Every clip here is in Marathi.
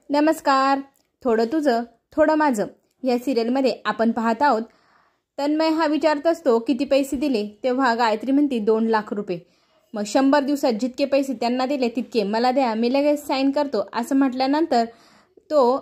नमस्कार. थोडं तुझं थोडं माझं या सिरियलमध्ये आपण पाहत आहोत. तन्मय हा विचारत असतो किती पैसे दिले, तेव्हा गायत्री म्हणते 2 लाख रुपये. मग 100 दिवसात जितके पैसे त्यांना दिले तितके मला द्या, मी लगेच साईन करतो असं म्हटल्यानंतर तो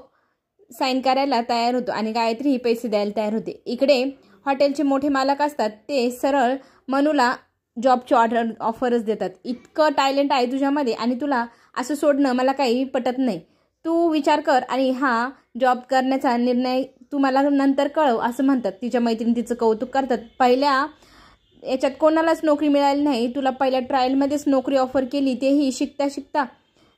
साईन करायला तयार होतो आणि गायत्री ही पैसे द्यायला तयार होते. इकडे हॉटेलचे मोठे मालक असतात ते सरळ मनूला जॉबची ऑफरच देतात. इतकं टॅलेंट आहे तुझ्यामध्ये आणि तुला असं सोडणं मला काही पटत नाही. तू विचार कर आणि हा जॉब करण्याचा निर्णय तू मला नंतर कळव असं म्हणतात. तिच्या मैत्रिणी तिचं कौतुक करतात. पहिल्या याच्यात कोणालाच नोकरी मिळाली नाही, तुला पहिल्या ट्रायलमध्येच नोकरी ऑफर केली, तेही शिकता शिकता.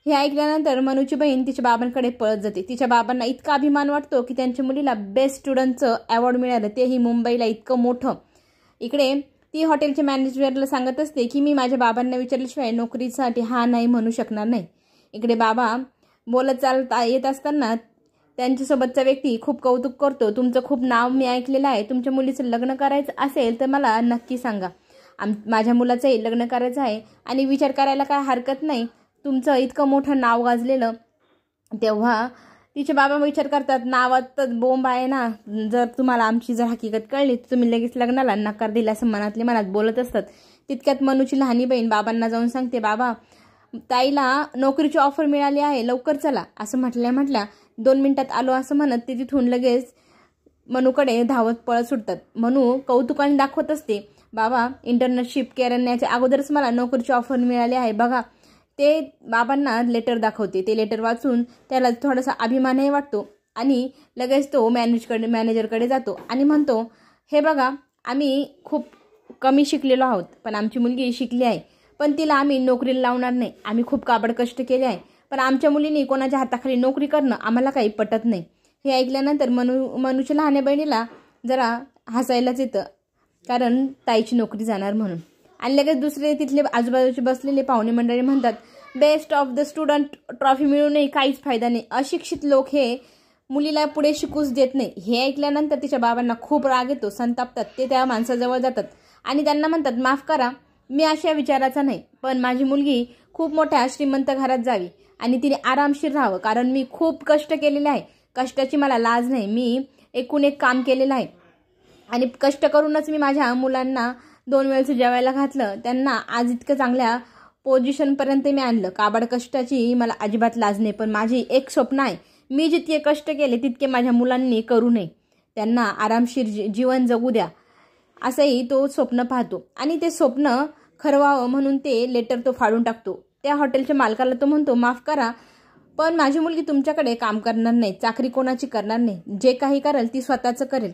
हे ऐकल्यानंतर मनूची बहीण तिच्या बाबांकडे पळत जाते. तिच्या बाबांना इतका अभिमान वाटतो की त्यांच्या मुलीला बेस्ट स्टुडंटचं अवॉर्ड मिळालं, तेही मुंबईला इतकं मोठं. इकडे ती हॉटेलच्या मॅनेजरला सांगत असते की मी माझ्या बाबांना विचारल्याशिवाय नोकरीसाठी हा नाही म्हणू शकणार नाही. इकडे बाबा बोलत चालत येत असताना त्यांच्यासोबतचा व्यक्ती खूप कौतुक करतो. तुमचं खूप नाव मी ऐकलेलं आहे, तुमच्या मुलीचं लग्न करायचं असेल तर मला नक्की सांगा. माझ्या मुलाचंही लग्न करायचं आहे आणि विचार करायला काय हरकत नाही, तुमचं इतकं मोठं नाव गाजलेलं. तेव्हा तिचे बाबा विचार करतात, नावात तर बोंब आहे ना, जर तुम्हाला आमची जर हकीकत कळली तर तुम्ही लगेच लग्नाला नकार दिला असं मनातले मनात बोलत असतात. तितक्यात मनूची लहानी बहीण बाबांना जाऊन सांगते, बाबा ताईला नोकरीची ऑफर मिळाली आहे, लवकर चला असं म्हटल्या 2 मिनिटात आलो असं म्हणत ते तिथून लगेच मनूकडे धावत पळत सुटतात. मनू कौतुकाने दाखवत असते, बाबा इंटर्नशिप करण्याच्या अगोदरच मला नोकरीची ऑफर मिळाली आहे बघा. ते बाबांना लेटर दाखवते. ते लेटर वाचून त्याला थोडासा अभिमानही वाटतो आणि लगेच तो मॅनेजरकडे जातो आणि म्हणतो, हे बघा आम्ही खूप कमी शिकलेलो आहोत पण आमची मुलगी शिकली आहे, पण तिला आम्ही नोकरीला लावणार नाही. आम्ही खूप काबड कष्ट केले आहे, पण आमच्या मुलींनी कोणाच्या हाताखाली नोकरी करणं आम्हाला काही पटत नाही. हे ऐकल्यानंतर मनूच्या लहान बहिणीला जरा हसायलाच येतं, कारण ताईची नोकरी जाणार म्हणून. आणि लगेच दुसरे तिथले आजूबाजूचे बसलेले पाहुणे मंडळी म्हणतात, best of the student trophy मिळूनही काहीच फायदा नाही. अशिक्षित लोक हे मुलीला पुढे शिकूच देत नाही. हे ऐकल्यानंतर तिच्या बाबांना खूप राग येतो, संतापतात. ते त्या माणसाजवळ जातात आणि त्यांना म्हणतात, माफ करा मी अशा विचाराचा नाही, पण माझी मुलगी खूप मोठ्या श्रीमंत घरात जावी आणि तिने आरामशीर राहावं, कारण मी खूप कष्ट केलेले आहे. कष्टाची मला लाज नाही. मी एकूण एक काम केलेलं आहे आणि कष्ट करूनच मी माझ्या मुलांना 2 वेळचं जेवायला घातलं, त्यांना आज इतकं चांगल्या पोझिशनपर्यंत मी आणलं. काबाड कष्टाची मला अजिबात लाज नाही, पण माझी एक स्वप्न आहे, मी जितके कष्ट केले तितके माझ्या मुलांनी करू नये, त्यांना आरामशीर जीवन जगू द्या, असंही तो स्वप्न पाहतो. आणि ते स्वप्न खरं व्हावं म्हणून ते लेटर तो फाडून टाकतो. त्या हॉटेलच्या मालकाला तो म्हणतो, माफ करा पण माझी मुलगी तुमच्याकडे काम करणार नाही, चाकरी कोणाची करणार नाही. जे काही करेल ती स्वतःचं करेल,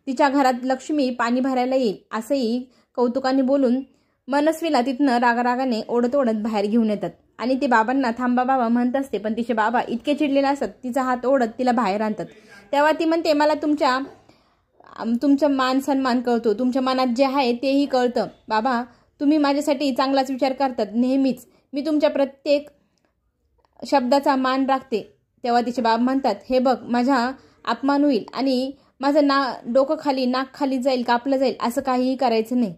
तिच्या घरात लक्ष्मी पाणी भरायला येईल असंही कौतुकाने बोलून मनस्वीला तिथनं रागारागाने ओढत बाहेर घेऊन येतात. आणि ते बाबांना थांबा बाबा म्हणत असते, पण तिचे बाबा इतके चिडलेले असतात, तिचा हात ओढत तिला बाहेर आणतात. तेव्हा ती म्हणते, मला तुमचा मान सन्मान कळतो, तुमच्या मनात जे आहे तेही कळतं. बाबा तुम्ही माझ्यासाठी चांगलाच विचार करतात नेहमीच, मी तुमच्या प्रत्येक शब्दाचा मान राखते. तेव्हा तिचे बाबा म्हणतात, हे बघ माझा अपमान होईल आणि माझं डोकं खाली नाक खाली जाईल, कापलं जाईल, असं काहीही करायचं नाही.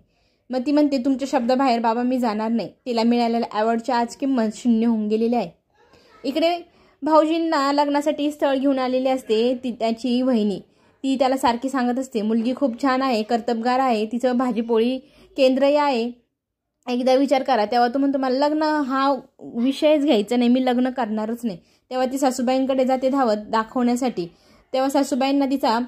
मग ती म्हणते, तुमच्या शब्दाबाहेर बाबा मी जाणार नाही. तिला मिळालेल्या अवॉर्डची आज किंमत 0 होऊन गेलेली आहे. इकडे भाऊजींना लग्नासाठी स्थळ घेऊन आलेली असते त्याची वहिनी. ती त्याला सारखी सांगत असते, मुलगी खूप छान आहे, कर्तबगार आहे, तिचं भाजीपोळी केंद्रही आहे, एकदा विचार करा. तेव्हा तो म्हणतो, मला लग्न हा विषयच घ्यायचा नाही, मी लग्न करणारच नाही. तेव्हा ती सासूबाईंकडे जाते धावत दाखवण्यासाठी. तेव्हा सासूबाईंना तिचा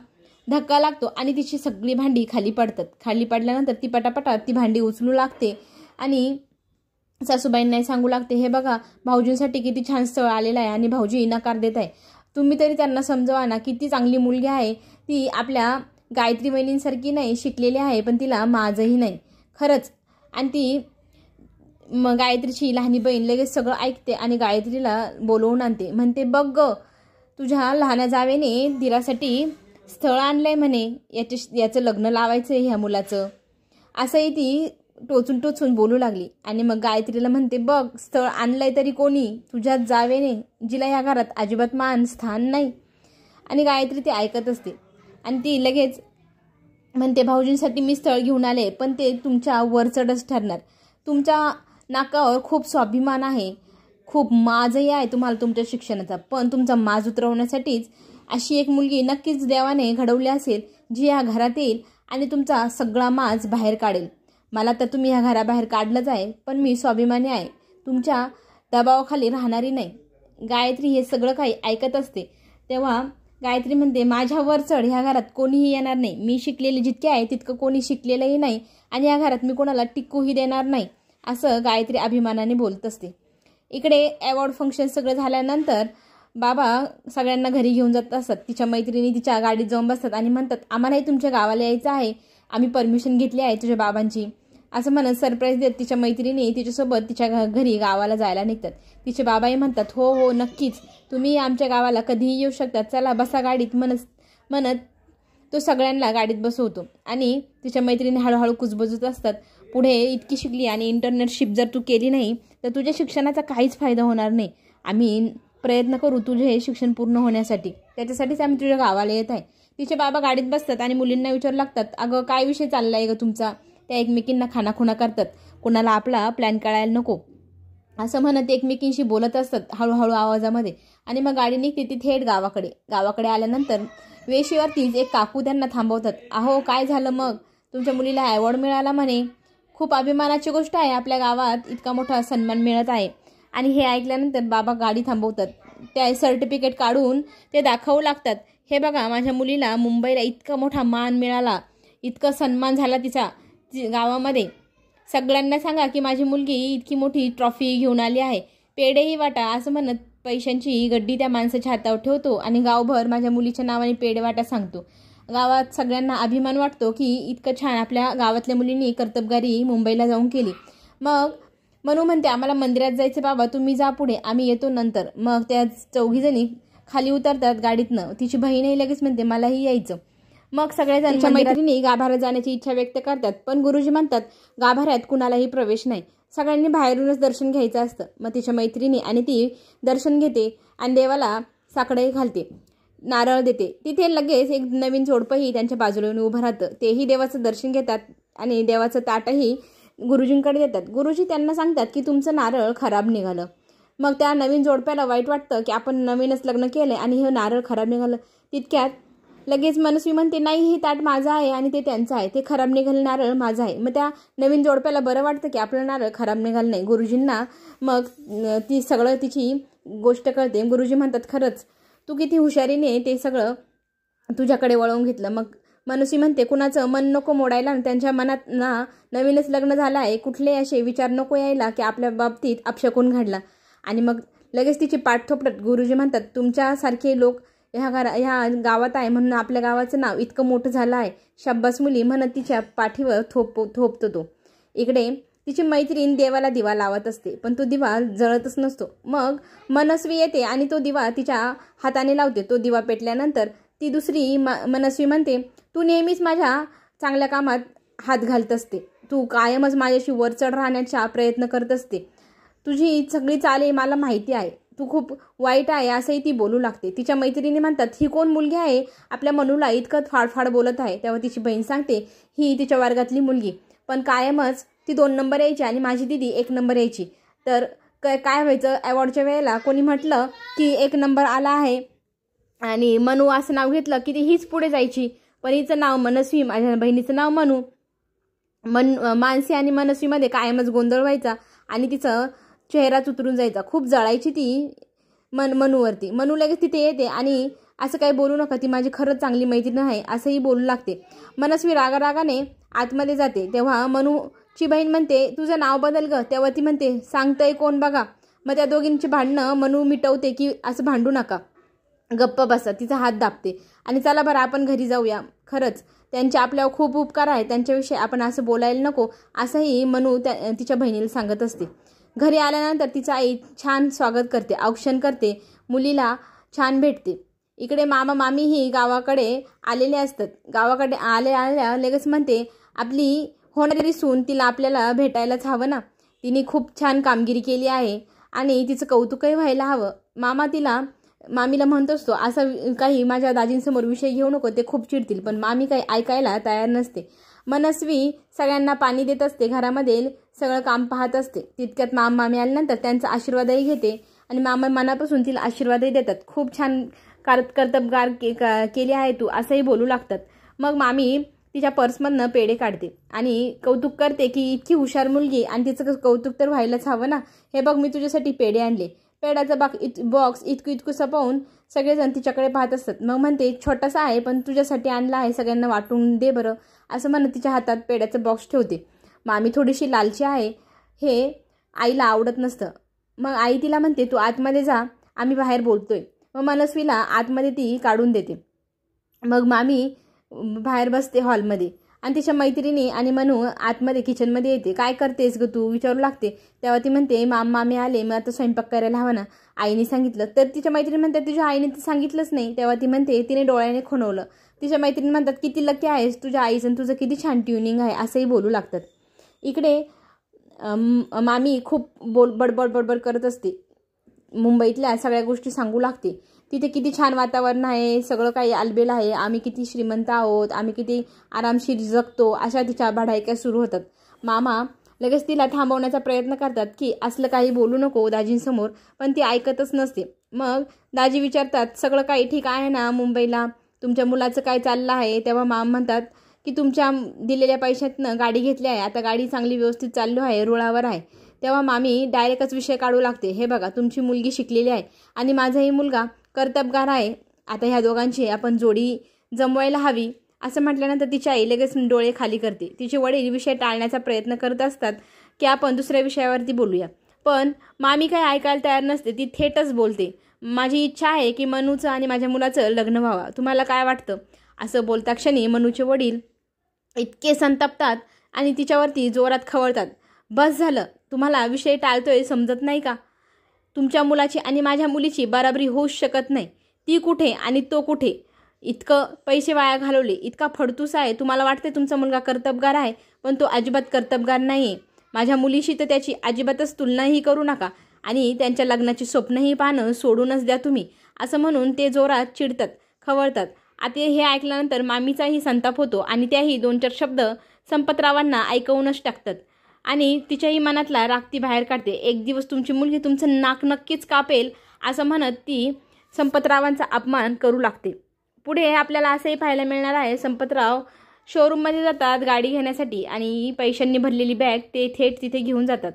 धक्का लागतो आणि तिची सगळी भांडी खाली पडतात. खाली पडल्यानंतर ती पटापटा ती भांडी उचलू लागते आणि सासूबाईंना सांगू लागते, हे बघा भाऊजींसाठी किती छान स्थळ आलेलं आहे आणि भाऊजी नकार देत आहे, तुम्ही तरी त्यांना समजवा ना, किती चांगली मुलगी आहे ती, आपल्या गायत्री वहिनींसारखी नाही, शिकलेली आहे पण तिला माझंही नाही खरंच. आणि ती मग गायत्रीची लहानी बहीण लगेच सगळं ऐकते आणि गायत्रीला बोलवून आणते. म्हणते, बघ ग तुझ्या लहान्या जावेने दिरासाठी स्थळ आणलंय म्हणे, याचं लग्न लावायचं ह्या मुलाचं, असंही ती टोचून बोलू लागली. आणि मग गायत्रीला म्हणते, बघ स्थळ आणलंय तरी कोणी, तुझ्या जावेने, जिला ह्या घरात अजिबात मान स्थान नाही. आणि गायत्री ती ऐकत असते आणि ती लगेच म्हणते, भाऊजींसाठी मी स्थळ घेऊन आले पण ते तुमच्या वरचढच ठरणार, तुमच्या नाकावर खूप स्वाभिमान आहे, खूप माजही आहे तुम्हाला तुमच्या शिक्षणाचा, पण तुमचा माज उतरवण्यासाठीच अशी एक मुलगी नक्कीच देवाने घडवली असेल जी या घरात येईल आणि तुमचा सगळा माज बाहेर काढेल. मला तर तुम्ही ह्या घराबाहेर काढलंच आहे, पण मी स्वाभिमानी आहे, तुमच्या दबावाखाली राहणारी नाही. गायत्री हे सगळं काही ऐकत असते तेव्हा गायत्री म्हणते, माझ्यावर चढ, ह्या घरात कोणीही येणार नाही. मी शिकलेले जितके आहे तितकं कोणी शिकलेलंही नाही आणि ह्या घरात मी कोणाला टिकूही देणार नाही, असं गायत्री अभिमानाने बोलत असते. इकडे अवॉर्ड फंक्शन सगळं झाल्यानंतर बाबा सगळ्यांना घरी घेऊन जात असतात. तिच्या मैत्रिणी तिच्या गाडीत जाऊन बसतात आणि म्हणतात, आम्हालाही तुमच्या गावाला यायचं आहे, आम्ही परमिशन घेतली आहे तुझ्या बाबांची, असं म्हणत सरप्राईज देत तिच्या मैत्रिणी तिच्यासोबत तिच्या घरी गावाला जायला निघतात. तिचे बाबाही म्हणतात, हो हो नक्कीच, तुम्ही आमच्या गावाला कधीही येऊ शकतात, चला बसा गाडीत म्हणत तो सगळ्यांना गाडीत बसवतो. आणि तिच्या मैत्रिणी हळूहळू कुजबजत असतात, पुढे इतकी शिकली आणि इंटर्नशिप जर तू केली नाही तर तुझ्या शिक्षणाचा काहीच फायदा होणार नाही. आम्ही प्रयत्न करू तुझे हे शिक्षण पूर्ण होण्यासाठी, त्याच्यासाठीच आम्ही तुझ्या गावाला येत आहे. तिचे बाबा गाडीत बसतात आणि मुलींना विचारू लागतात, अगं काय विषय चाललाय ग तुमचा? त्या एकमेकींना खानाखुणा करतात, कुणाला आपला प्लॅन कळायला नको असं म्हणत एकमेकींशी बोलत असतात हळूहळू आवाजामध्ये. आणि मग गाडी निघते ती थेट गावाकडे आल्यानंतर वेशीवरतीच एक काकू त्यांना थांबवतात. अहो काय झालं मग? तुमच्या मुलीला अवॉर्ड मिळाला म्हणे, खूप अभिमानाची गोष्ट आहे, आपल्या गावात इतका मोठा सन्मान मिळत आहे. आणि हे ऐकल्यानंतर बाबा गाडी थांबवतात, त्या सर्टिफिकेट काढून ते दाखवू लागतात, हे बघा माझ्या मुलीला मुंबईला इतका मोठा मान मिळाला, इतका सन्मान झाला तिचा गावामध्ये, सगळ्यांना सांगा की माझी मुलगी इतकी मोठी ट्रॉफी घेऊन आली आहे, पेढेही वाटा, असं म्हणत पैशांची गड्डी त्या माणसाच्या हातावर ठेवतो आणि गावभर माझ्या मुलीच्या नावाने पेढे वाटा सांगतो. गावात सगळ्यांना अभिमान वाटतो की इतकं छान आपल्या गावातल्या मुलींनी कर्तबगारी मुंबईला जाऊन केली. मग मनू म्हणते, आम्हाला मंदिरात जायचं बाबा, तुम्ही जा पुढे, आम्ही येतो नंतर. मग त्या चौघीजणी खाली उतरतात गाडीतनं. तिची बहीणही लगेच म्हणते, मलाही यायचं. मग सगळेजण मैत्रिणी गाभाऱ्यात जाण्याची इच्छा व्यक्त करतात, पण गुरुजी म्हणतात गाभाऱ्यात कुणालाही प्रवेश नाही, सगळ्यांनी बाहेरूनच दर्शन घ्यायचं असतं. मग तिच्या मैत्रिणी आणि ती दर्शन घेते आणि देवाला साकडे घालते, नारळ देते. तिथे लगेच एक नवीन जोडपंही त्यांच्या बाजूला येऊन उभं राहतं. तेही देवाचं दर्शन घेतात आणि देवाचं ताटही गुरुजींकडे देतात. गुरुजी त्यांना सांगतात की तुमचं नारळ खराब निघालं. मग त्या नवीन जोडप्याला वाईट वाटतं की आपण नवीनच लग्न केलंय आणि हे नारळ खराब निघालं. तितक्यात लगेच मनस्वी म्हणते, नाही हे ताट माझं आहे आणि ते त्यांचं आहे, ते खराब निघालं नारळ माझं आहे. मग त्या नवीन जोडप्याला बरं वाटतं की आपलं नारळ खराब निघालं नाही. गुरुजींना मग ती सगळं तिची गोष्ट कळते. गुरुजी म्हणतात, खरंच तू किती हुशारीने ते सगळं तुझ्याकडे वळवून घेतलं. मग मनस्वी म्हणते, कुणाचं मन नको मोडायला, त्यांच्या मनात ना नवीनच लग्न झालं आहे, कुठले असे विचार नको यायला की आपल्या बाबतीत अपशकुन घडला. आणि मग लगेच तिची पाठ थोपटत गुरुजी म्हणतात, तुमच्यासारखे लोक ह्या गावात आहे म्हणून आपल्या गावाचं नाव इतकं मोठं झालं आहे, शाब्बास मुली, म्हणत तिच्या पाठीवर थोपतो तो. इकडे तिची मैत्रीण देवाला दिवा लावत असते, पण तो दिवा जळतच नसतो. मग मनस्वी येते आणि तो दिवा तिच्या हाताने लावते. तो दिवा पेटल्यानंतर ती दुसरी मनस्वी म्हणते, तू नेहमीच माझ्या चांगल्या कामात हात घालत असते, तू कायमच माझ्याशी वरचढ राहण्याचा प्रयत्न करत असते, तुझी सगळी चाले मला माहिती आहे, तू खूप वाईट आहे, असंही ती बोलू लागते. तिच्या मैत्रिणी म्हणतात, ही कोण मुलगी आहे आपल्या मनूला इतकं फाडफाड बोलत आहे. तेव्हा तिची बहीण सांगते, ही तिच्या वर्गातली मुलगी, पण कायमच ती 2 नंबर यायची आणि माझी दिदी 1 नंबर यायची. तर काय व्हायचं, अवॉर्डच्या वेळेला कोणी म्हटलं की 1 नंबर आला आहे आणि मनू असं नाव घेतलं की ती हीच पुढे जायची, पण हिचं नाव मनस्वी, माझ्या बहिणीचं नाव मनू. मानसी आणि मनस्वीमध्ये कायमच गोंधळ व्हायचा आणि तिचं चेहराच उतरून जायचा, खूप जळायची ती मनूवरती. मनू लगेच तिथे येते आणि असं काही बोलू नका, ती माझी खरंच चांगली मैत्रीण आहे असंही बोलू लागते. मनस्वी रागाने आतमध्ये जाते. तेव्हा मनूची बहीण म्हणते, तुझं नाव बदल ग. तेव्हा ती म्हणते, सांगतंय कोण बघा. मग त्या दोघींची भांडणं मनू मिटवते की असं भांडू नका, गप्प बसा, तिचा हात दाबते आणि चला बरं आपण घरी जाऊया, खरंच त्यांचे आपल्यावर खूप उपकार आहे, त्यांच्याविषयी आपण असं बोलायला नको, असंही मनू तिच्या बहिणीला सांगत असते. घरी आल्यानंतर तिचा आई छान स्वागत करते, औक्षण करते, मुलीला छान भेटते. इकडे मामा मामीही गावाकडे आलेले असतात. गावाकडे आल्या लगेच म्हणते, आपली होणारी सून, तिला आपल्याला भेटायलाच हवं ना, तिने खूप छान कामगिरी केली आहे आणि तिचं कौतुकही व्हायला हवं. मामीला म्हणत असतो, असं काही माझ्या दाजींसमोर विषय घेऊ नको, ते खूप चिडतील, पण मामी काही ऐकायला तयार नसते. मनस्वी सगळ्यांना पाणी देत असते, घरामध्ये सगळं काम पाहत असते. तितक्यात मामी आल्यानंतर त्यांचा आशीर्वादही घेते आणि मामा मनापासून तिला आशीर्वादही देतात. खूप छान कर्तबगार केली आहे तू असंही बोलू लागतात. मग मामी तिच्या पर्समधनं पेढे काढते आणि कौतुक करते की इतकी हुशार मुलगी आणि तिचं कौतुक तर व्हायलाच हवं ना. हे बघ मी तुझ्यासाठी पेढे आणले. पेढ्याचा बॉक्स इतकं पाहून सगळेजण तिच्याकडे पाहत असतात. मग म्हणते छोटासा आहे पण तुझ्यासाठी आणला आहे, सगळ्यांना वाटून दे बरं असं म्हणत तिच्या हातात पेढ्याचं बॉक्स ठेवते. मामी थोडीशी लालची आहे, हे आईला आवडत नसतं. मग आई तिला म्हणते तू आतमध्ये जा, आम्ही बाहेर बोलतोय. मग मनस्वीला आतमध्ये ती काढून देते. मग मामी बाहेर बसते हॉलमध्ये आणि तिच्या मैत्रिणी आणि मनू आतमध्ये किचनमध्ये येते. काय करतेस ग तू विचारू लागते. तेव्हा ती म्हणते मामी आले, मग आता स्वयंपाक करायला हवा ना, आईने सांगितलं. तर तिच्या मैत्रिणी म्हणतात तुझ्या आईने तर सांगितलंच नाही. तेव्हा ती म्हणते तिने डोळ्याने खुणवलं. तिच्या मैत्रिणी म्हणतात किती लकी आहेस, तुझ्या आईचं तुझं किती छान ट्युनिंग आहे असंही बोलू लागतात. इकडे मामी खूप बडबड करत असते. मुंबईतल्या सगळ्या गोष्टी सांगू लागते. तिथे किती छान वातावरण आहे, सगळं काही आलबेल आहे, आम्ही किती श्रीमंत आहोत, आम्ही किती आरामशीर जगतो, अशा तिच्या भाडायक्या सुरू होतात. मामा लगेच तिला थांबवण्याचा प्रयत्न करतात की असलं काही बोलू नको दाजींसमोर, पण ती ऐकतच नसते. मग दाजी विचारतात सगळं काही ठीक आहे ना मुंबईला, तुमच्या मुलाचं काय चाललं आहे. तेव्हा मामा म्हणतात की तुमच्या दिलेल्या पैशातनं गाडी घेतली आहे, आता गाडी चांगली व्यवस्थित चालू आहे, रुळावर आहे. तेव्हा मामी डायरेक्टच विषय काढू लागते. हे बघा तुमची मुलगी शिकलेली आहे आणि माझाही मुलगा कर्तबगार आहे, आता ह्या दोघांची आपण जोडी जमवायला हवी असं म्हटल्यानंतर तिची आई लगेच डोळे खाली करते. तिचे वडील विषय टाळण्याचा प्रयत्न करत असतात की आपण दुसऱ्या विषयावरती बोलूया, पण मामी काही ऐकायला तयार नसते. ती थेटच बोलते माझी इच्छा आहे की मनूचं आणि माझ्या मुलाचं लग्न व्हावं, तुम्हाला काय वाटतं. असं बोलता क्षणी मनूचे वडील इतके संतापतात आणि तिच्यावरती जोरात खवळतात. बस झालं, तुम्हाला विषय टाळतोय समजत नाही का. तुमच्या मुलाची आणि माझ्या मुलीची बराबरी होऊच शकत नाही. ती कुठे आणि तो कुठे. इतकं पैसे वाया घालवले, इतका फडतूस आहे. तुम्हाला वाटते तुमचा मुलगा कर्तबगार आहे, पण तो अजिबात कर्तबगार नाही आहे. माझ्या मुलीशी तर त्याची अजिबातच तुलनाही करू नका आणि त्यांच्या लग्नाची स्वप्नही पाहणं सोडूनच द्या तुम्ही, असं म्हणून ते जोरात चिडतात, खवळतात. आता हे ऐकल्यानंतर मामीचाही संताप होतो आणि त्याही 2-4 शब्द संपतरावांना ऐकवूनच टाकतात आणि तिच्याही मनातला राग ती बाहेर काढते. एक दिवस तुमची मुलगी तुमचं नाक नक्कीच कापेल असं म्हणत ती संपतरावांचा अपमान करू लागते. पुढे आपल्याला असंही पाहायला मिळणार आहे, संपतराव शोरूममध्ये जातात गाडी घेण्यासाठी आणि पैशांनी भरलेली बॅग ते थेट तिथे घेऊन जातात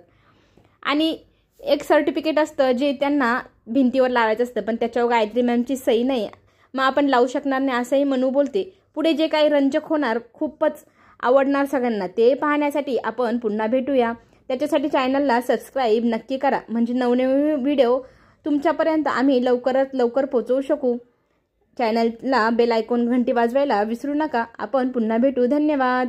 आणि एक सर्टिफिकेट असतं जे त्यांना भिंतीवर लावायचं असतं, पण त्याच्यावर गायत्री मॅमची सही नाही. मग आपण लावू शकणार नाही असंही मनू बोलते. पुढे जे काही रंजक होणार, खूपच आवडणार सगळ्यांना, ते पाहण्यासाठी आपण पुन्हा भेटूया. त्याच्यासाठी चॅनलला सबस्क्राईब नक्की करा, म्हणजे नवनवीन व्हिडिओ तुमच्यापर्यंत आम्ही लवकरात लवकर पोहोचवू शकू. चॅनलला बेल आयकॉन घंटी वाजवायला विसरू नका. आपण पुन्हा भेटू. धन्यवाद.